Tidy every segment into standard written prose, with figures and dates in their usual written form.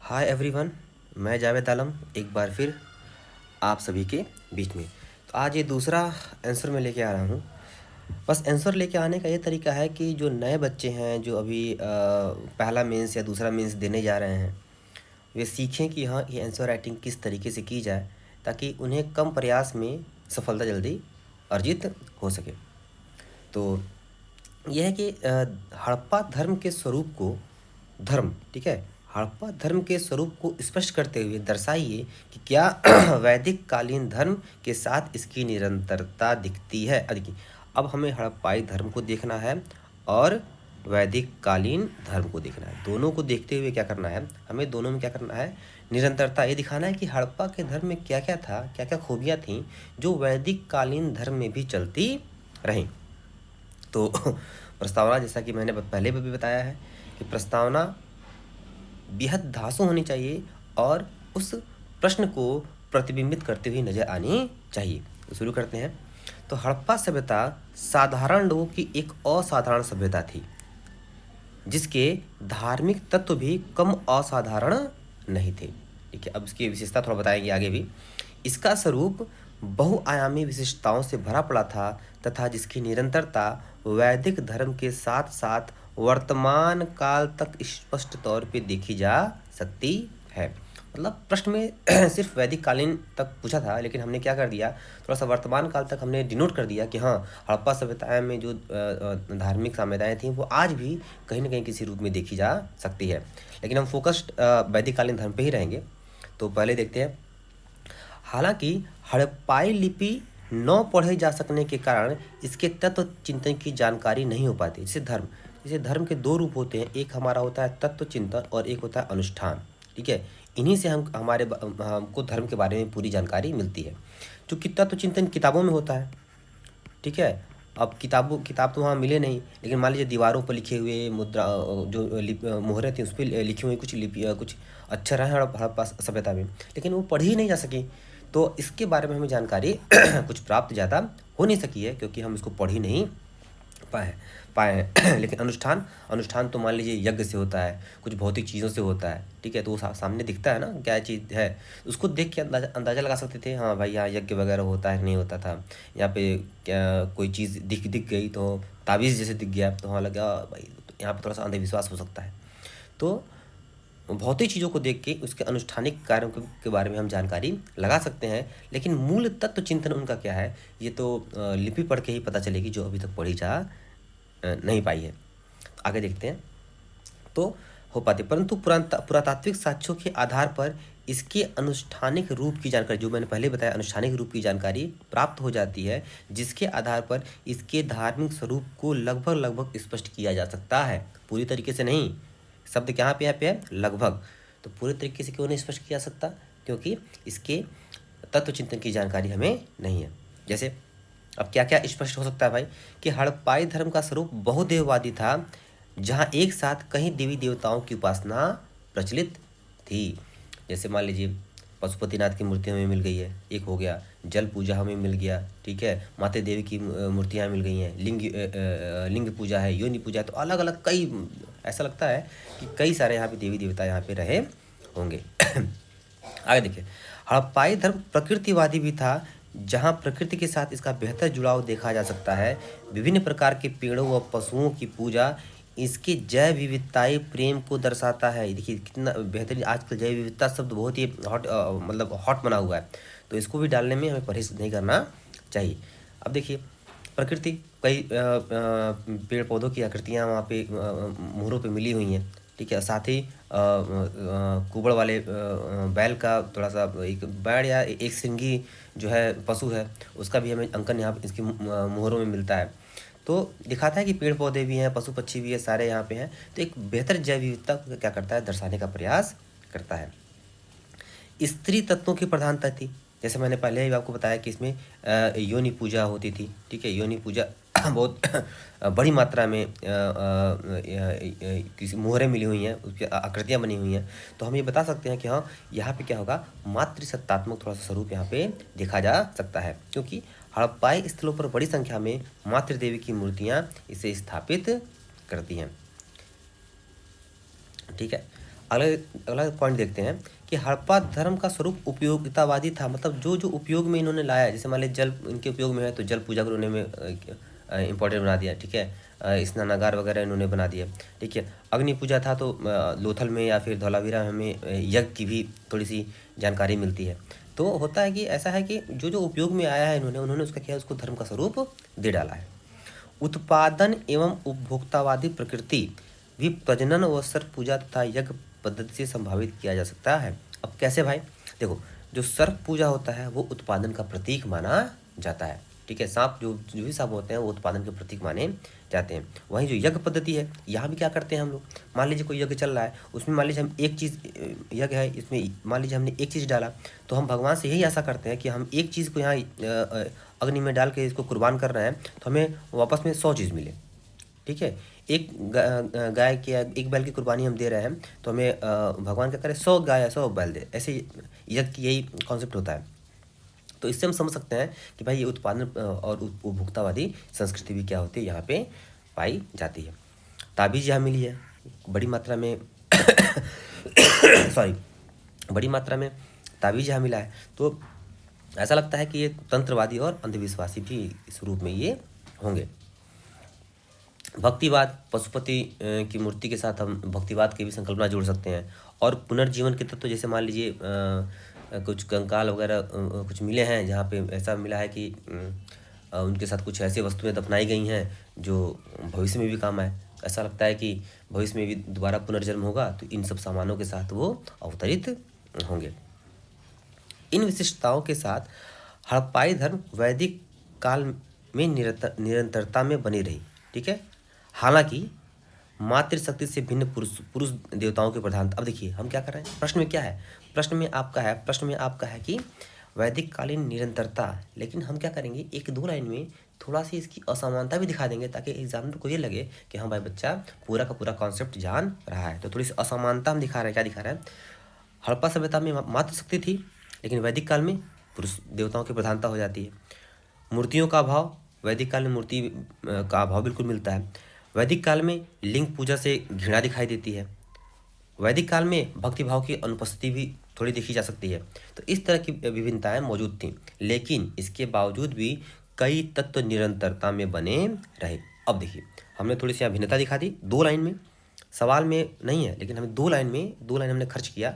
Hi everyone, मैं जावेद आलम एक बार फिर आप सभी के बीच में। तो आज ये दूसरा आंसर मैं लेके आ रहा हूँ। बस आंसर लेके आने का ये तरीका है कि जो नए बच्चे हैं जो अभी पहला मेंस या दूसरा मेंस देने जा रहे हैं, वे सीखें कि हाँ, ये आंसर राइटिंग किस तरीके से की जाए ताकि उन्हें कम प्रयास में सफलता जल्दी अर्जित हो सके। तो यह है कि हड़प्पा धर्म के स्वरूप को धर्म ठीक है, हड़प्पा धर्म के स्वरूप को स्पष्ट करते हुए दर्शाइए कि क्या वैदिक कालीन धर्म के साथ इसकी निरंतरता दिखती है। देखिए, अब हमें हड़प्पाई धर्म को देखना है और वैदिक कालीन धर्म को देखना है। दोनों को देखते हुए क्या करना है, हमें दोनों में क्या करना है, निरंतरता ये दिखाना है कि हड़प्पा के धर्म में क्या क्या था, क्या क्या खूबियाँ थीं जो वैदिक कालीन धर्म में भी चलती रहीं। तो प्रस्तावना, जैसा कि मैंने पहले भी बताया है कि प्रस्तावना बेहद धांसू होनी चाहिए और उस प्रश्न को प्रतिबिंबित करते हुए नजर आनी चाहिए। तो शुरू करते हैं। तो हड़प्पा सभ्यता साधारण लोगों की एक असाधारण सभ्यता थी जिसके धार्मिक तत्व भी कम असाधारण नहीं थे। ठीक है, अब इसकी विशेषता थोड़ा बताएंगे आगे भी। इसका स्वरूप बहुआयामी विशिष्टताओं से भरा पड़ा था तथा जिसकी निरंतरता वैदिक धर्म के साथ साथ वर्तमान काल तक स्पष्ट तौर पे देखी जा सकती है। मतलब प्रश्न में सिर्फ वैदिक कालीन तक पूछा था, लेकिन हमने क्या कर दिया, थोड़ा सा वर्तमान काल तक हमने डिनोट कर दिया कि हाँ, हड़प्पा सभ्यताएं में जो धार्मिक साम्यताएं थीं वो आज भी कहीं ना कहीं किसी रूप में देखी जा सकती है। लेकिन हम फोकस्ड वैदिक कालीन धर्म पे ही रहेंगे। तो पहले देखते हैं। हालांकि हड़प्पाई लिपि न पढ़े जा सकने के कारण इसके तत्व चिंतन की जानकारी नहीं हो पाती। जैसे धर्म के दो रूप होते हैं, एक हमारा होता है तत्व चिंतन और एक होता है अनुष्ठान। ठीक है, इन्हीं से हमको धर्म के बारे में पूरी जानकारी मिलती है। जो तत्व चिंतन किताबों में होता है, ठीक है। अब किताब तो वहाँ मिले नहीं, लेकिन मान लीजिए दीवारों पर लिखे हुए मुद्रा जो मोहरें थी उस पर लिखी हुई कुछ कुछ अक्षर हैं हड़प्पा सभ्यता में, लेकिन वो पढ़ी ही नहीं जा सकी। तो इसके बारे में हमें जानकारी कुछ प्राप्त ज़्यादा हो नहीं सकी है क्योंकि हम इसको पढ़ ही नहीं पाए पाए हैं। लेकिन अनुष्ठान अनुष्ठान तो मान लीजिए यज्ञ से होता है, कुछ भौतिक चीज़ों से होता है। ठीक है, तो वो सामने दिखता है ना क्या चीज़ है, उसको देख के अंदाज़ा लगा सकते थे, हाँ भाई यहाँ यज्ञ वगैरह होता है कि नहीं होता था। यहाँ पे क्या कोई चीज़ दिख गई तो ताबीज़ जैसे दिख गया तो वहाँ लगा भाई तो यहाँ पे थोड़ा सा अंधविश्वास हो सकता है। तो भौतिक चीज़ों को देख के उसके अनुष्ठानिक कार्यों के बारे में हम जानकारी लगा सकते हैं, लेकिन मूल तत्व चिंतन उनका क्या है ये तो लिपि पढ़ के ही पता चलेगी, जो अभी तक पढ़ी जा नहीं पाई है। आगे देखते हैं। तो हो पाती, परंतु पुरातात्विक साक्ष्यों के आधार पर इसके अनुष्ठानिक रूप की जानकारी, जो मैंने पहले बताया, अनुष्ठानिक रूप की जानकारी प्राप्त हो जाती है, जिसके आधार पर इसके धार्मिक स्वरूप को लगभग स्पष्ट किया जा सकता है। पूरी तरीके से नहीं, शब्द कहाँ पे है लगभग। तो पूरे तरीके से क्यों नहीं स्पष्ट किया जा सकता, क्योंकि इसके तत्व चिंतन की जानकारी हमें नहीं है। जैसे अब क्या क्या स्पष्ट हो सकता है भाई, कि हड़प्पाई धर्म का स्वरूप बहुदेववादी था जहाँ एक साथ कई देवी देवताओं की उपासना प्रचलित थी। जैसे मान लीजिए पशुपतिनाथ की मूर्ति हमें मिल गई है, एक हो गया। जल पूजा हमें मिल गया, ठीक है। माता देवी की मूर्तियाँ मिल गई हैं। लिंग पूजा है, योनि पूजा है। तो अलग अलग कई, ऐसा लगता है कि कई सारे यहाँ पे देवी देवता यहाँ पे रहे होंगे। आगे देखिए, हड़प्पाई धर्म प्रकृतिवादी भी था जहाँ प्रकृति के साथ इसका बेहतर जुड़ाव देखा जा सकता है। विभिन्न प्रकार के पेड़ों व पशुओं की पूजा इसके जैव विविधताई प्रेम को दर्शाता है। देखिए कितना बेहतरीन, आजकल जैव विविधता शब्द बहुत ही हॉट मतलब हॉट बना हुआ है, तो इसको भी डालने में हमें परहेज नहीं करना चाहिए। अब देखिए प्रकृति, कई पेड़ पौधों की आकृतियाँ वहाँ पे मोहरों पे मिली हुई हैं। ठीक है, साथ ही कुबड़ वाले बैल का थोड़ा सा एक बैल या एक सिंगी जो है पशु है उसका भी हमें अंकन यहाँ पे इसकी मोहरों में मिलता है। तो दिखाता है कि पेड़ पौधे भी हैं, पशु पक्षी भी है, सारे यहाँ पे हैं। तो एक बेहतर जैव विविधता को क्या करता है, दर्शाने का प्रयास करता है। स्त्री तत्वों की प्रधानता थी, जैसे मैंने पहले ही आपको बताया कि इसमें योनि पूजा होती थी। ठीक है, योनि पूजा बहुत बड़ी मात्रा में किसी मोहरें मिली हुई हैं, उसकी आकृतियाँ बनी हुई हैं। तो हम ये बता सकते हैं कि हाँ, यहाँ पे क्या होगा, मातृसत्तात्मक थोड़ा सा स्वरूप यहाँ पे देखा जा सकता है, क्योंकि हड़प्पाई स्थलों पर बड़ी संख्या में मातृदेवी की मूर्तियाँ इसे स्थापित करती हैं। ठीक है, अगला अगला पॉइंट देखते हैं कि हड़प्पा धर्म का स्वरूप उपयोगितावादी था। मतलब जो जो उपयोग में इन्होंने लाया, जैसे मान लीजिए जल इनके उपयोग में है तो जल पूजा को उन्होंने इम्पोर्टेंट बना दिया, ठीक है। स्नानागार वगैरह इन्होंने बना दिया, ठीक है। अग्नि पूजा था तो लोथल में या फिर धौलावीरा में हमें यज्ञ की भी थोड़ी सी जानकारी मिलती है। तो होता है कि ऐसा है कि जो जो उपयोग में आया है उन्होंने उसका क्या, उसको धर्म का स्वरूप दे डाला है। उत्पादन एवं उपभोक्तावादी प्रकृति भी प्रजनन व सर्प पूजा तथा यज्ञ पद्धति से संभावित किया जा सकता है। अब कैसे भाई? देखो, जो सर्प पूजा होता है वो उत्पादन का प्रतीक माना जाता है, ठीक है। सांप जो जो भी सांप होते हैं वो उत्पादन के प्रतीक माने जाते हैं। वहीं जो यज्ञ पद्धति है, यहाँ भी क्या करते हैं हम लोग, मान लीजिए कोई यज्ञ चल रहा है, उसमें मान लीजिए हम एक चीज़, यज्ञ है इसमें मान लीजिए हमने एक चीज़ डाला, तो हम भगवान से यही आशा करते हैं कि हम एक चीज़ को यहाँ अग्नि में डाल के इसको कुर्बान कर रहे हैं तो हमें वापस में 100 चीज़ मिले, ठीक है। एक गाय की एक बैल की कुर्बानी हम दे रहे हैं तो हमें भगवान क्या करे, 100 गाय 100 बैल दे, ऐसे यज्ञ की यही कॉन्सेप्ट होता है। तो इससे हम समझ सकते हैं कि भाई ये उत्पादन और उपभोक्तावादी संस्कृति भी क्या होती है, यहाँ पे पाई जाती है। ताबीज़ यहाँ मिली है बड़ी मात्रा में सॉरी बड़ी मात्रा में ताबीज़ यहाँ मिला है। तो ऐसा लगता है कि ये तंत्रवादी और अंधविश्वासी भी इस रूप में ये होंगे। भक्तिवाद, पशुपति की मूर्ति के साथ हम भक्तिवाद की भी संकल्पना जोड़ सकते हैं। और पुनर्जीवन के तत्व, जैसे मान लीजिए कुछ कंकाल वगैरह कुछ मिले हैं जहाँ पे ऐसा मिला है कि उनके साथ कुछ ऐसी वस्तुएं दफनाई गई हैं जो भविष्य में भी काम आए। ऐसा लगता है कि भविष्य में भी दोबारा पुनर्जन्म होगा तो इन सब सामानों के साथ वो अवतरित होंगे। इन विशिष्टताओं के साथ हड़प्पाई धर्म वैदिक काल में निरंतरता में बनी रही, ठीक है। हालांकि मातृशक्ति से भिन्न पुरुष पुरुष देवताओं के प्रधान। अब देखिए हम क्या कर रहे हैं, प्रश्न में क्या है, प्रश्न में आपका है कि वैदिक कालीन निरंतरता, लेकिन हम क्या करेंगे, एक दो लाइन में थोड़ा सी इसकी असमानता भी दिखा देंगे ताकि एग्जामिनर को ये लगे कि हाँ भाई बच्चा पूरा का पूरा कॉन्सेप्ट जान रहा है। तो थोड़ी सी असमानता हम दिखा रहे हैं। क्या दिखा रहे हैं? हड़प्पा सभ्यता में मातृशक्ति थी, लेकिन वैदिक काल में पुरुष देवताओं की प्रधानता हो जाती है। मूर्तियों का अभाव, वैदिक काल में मूर्ति का अभाव बिल्कुल मिलता है। वैदिक काल में लिंग पूजा से घृणा दिखाई देती है। वैदिक काल में भक्तिभाव की अनुपस्थिति भी थोड़ी देखी जा सकती है। तो इस तरह की विभिन्नताएं मौजूद थीं, लेकिन इसके बावजूद भी कई तत्व निरंतरता में बने रहे। अब देखिए हमने थोड़ी सी यहाँ भिन्नता दिखा दी 2 लाइन में, सवाल में नहीं है लेकिन हमें 2 लाइन हमने खर्च किया,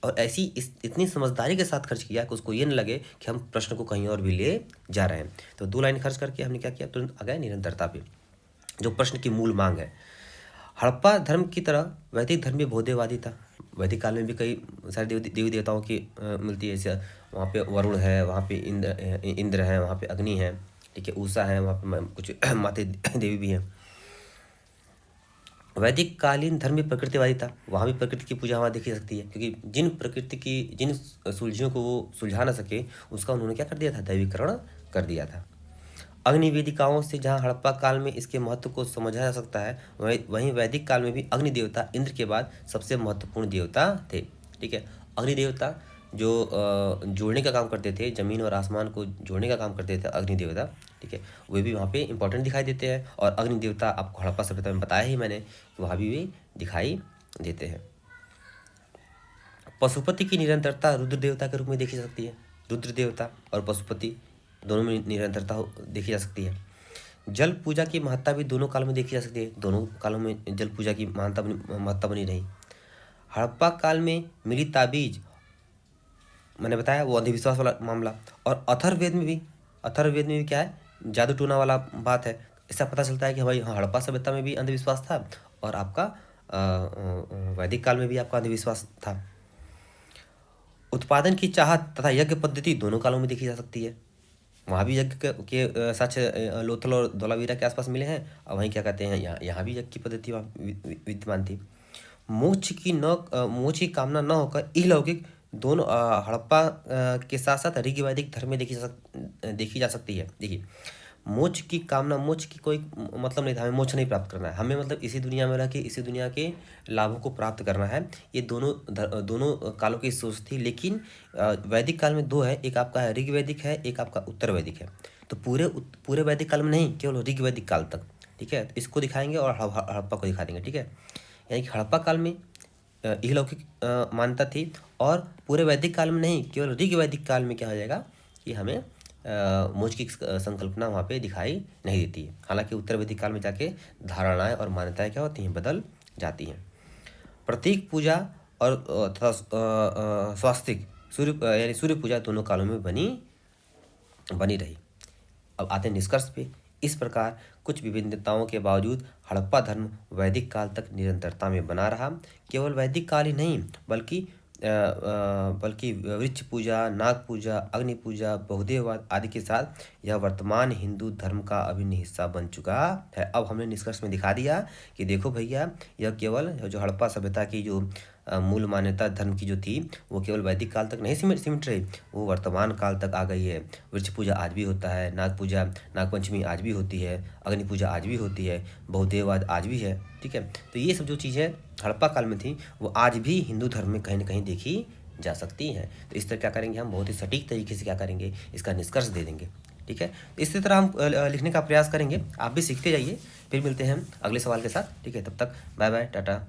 और ऐसी इतनी समझदारी के साथ खर्च किया कि उसको ये न लगे कि हम प्रश्न को कहीं और भी ले जा रहे हैं। तो 2 लाइन खर्च करके हमने क्या किया, तुरंत आ गए निरंतरता पे, जो प्रश्न की मूल मांग है। हड़प्पा धर्म की तरह वैदिक धर्म भी बहुदेववादी था। वैदिक काल में भी कई सारे देवी देवताओं की मिलती है। जैसे वहाँ पे वरुण है, वहाँ पे इंद्र है, वहाँ पे अग्नि है, ठीक है, उषा है, वहाँ पे कुछ माता देवी भी हैं। वैदिक कालीन धर्म भी प्रकृतिवादी था। वहाँ भी प्रकृति की पूजा वहाँ देखी जा सकती है, क्योंकि जिन सुलझियों को वो सुलझा ना सके उसका उन्होंने क्या कर दिया था, दैवीकरण कर दिया था। अग्नि वेदिकाओं से जहाँ हड़प्पा काल में इसके महत्व को समझा जा सकता है, वहीं वैदिक काल में भी अग्नि देवता इंद्र के बाद सबसे महत्वपूर्ण देवता थे, ठीक है। अग्नि देवता जो जोड़ने का काम करते थे, जमीन और आसमान को जोड़ने का काम करते थे अग्नि देवता, ठीक है, वे भी वहाँ पे इंपॉर्टेंट दिखाई देते हैं। और अग्नि देवता आपको हड़प्पा सभ्यता में बताया ही मैंने कि वहाँ भी दिखाई देते हैं। पशुपति की निरंतरता रुद्र देवता के रूप में देखी जा सकती है। रुद्र देवता और पशुपति दोनों में निरंतरता देखी जा सकती है। जल पूजा की महत्ता भी दोनों काल में देखी जा सकती है। दोनों कालों में जल पूजा की महत्ता बनी रही। हड़प्पा काल में मिली ताबीज, मैंने बताया वो अंधविश्वास वाला मामला। और अथर्ववेद में भी क्या है, जादू टोना वाला बात है। इससे पता चलता है कि भाई हाँ, हड़प्पा सभ्यता में भी अंधविश्वास था और आपका वैदिक काल में भी आपका अंधविश्वास था। उत्पादन की चाहत तथा यज्ञ पद्धति दोनों कालों में देखी जा सकती है। वहाँ भी यज्ञ के साक्ष्य लोथल और धौलावीरा के आसपास मिले हैं, और वहीं क्या कहते हैं, यहाँ भी यज्ञ की पद्धति वहाँ विद्यमान थी। मोक्ष की कामना न होकर इहलौकिक दोनों हड़प्पा के साथ साथ ऋग वैदिक धर्म में देखी जा सकती है। देखिए, मोक्ष की कोई मतलब नहीं था। हमें मोक्ष नहीं प्राप्त करना है, हमें मतलब इसी दुनिया में रह के इसी दुनिया के लाभों को प्राप्त करना है। ये दोनों कालों की सोच थी। लेकिन वैदिक काल में 2 है, एक आपका है ऋग वैदिक है, एक आपका उत्तर वैदिक है। तो पूरे वैदिक काल में नहीं, केवल ऋग वैदिक काल तक, ठीक है। इसको दिखाएंगे और हड़प्पा को दिखा देंगे, ठीक है। यानी कि हड़प्पा काल में इहलौकिक मान्यता थी, और पूरे वैदिक काल में नहीं, केवल ऋग्वैदिक काल में क्या हो जाएगा कि हमें मोक्ष की संकल्पना वहाँ पे दिखाई नहीं देती है। हालांकि उत्तर वैदिक काल में जाके धारणाएं और मान्यताएं क्या होती हैं, बदल जाती हैं। प्रतीक पूजा और तथा स्वास्तिक सूर्य यानी सूर्य पूजा दोनों कालों में बनी रही। अब आते हैं निष्कर्ष पे। इस प्रकार कुछ विभिन्नताओं के बावजूद हड़प्पा धर्म वैदिक काल तक निरंतरता में बना रहा। केवल वैदिक काल ही नहीं, बल्कि वृक्ष पूजा, नाग पूजा, अग्नि पूजा, बहुदेववाद आदि के साथ यह वर्तमान हिंदू धर्म का अभिन्न हिस्सा बन चुका है। अब हमने निष्कर्ष में दिखा दिया कि देखो भैया, यह केवल जो हड़प्पा सभ्यता की जो मूल मान्यता धर्म की जो थी, वो केवल वैदिक काल तक नहीं सिमट रही, वो वर्तमान काल तक आ गई है। वृक्ष पूजा आज भी होता है, नाग पूजा, नागपंचमी आज भी होती है, अग्नि पूजा आज भी होती है, बहुदेववाद आज भी है। ठीक है, तो ये सब जो चीज़ें हड़प्पा काल में थी, वो आज भी हिंदू धर्म में कहीं ना कहीं देखी जा सकती हैं। तो इस तरह क्या करेंगे, हम बहुत ही सटीक तरीके से क्या करेंगे, इसका निष्कर्ष दे देंगे। ठीक है, इसी तरह हम लिखने का प्रयास करेंगे। आप भी सीखते जाइए। फिर मिलते हैं हम अगले सवाल के साथ। ठीक है, तब तक बाय बाय, टाटा।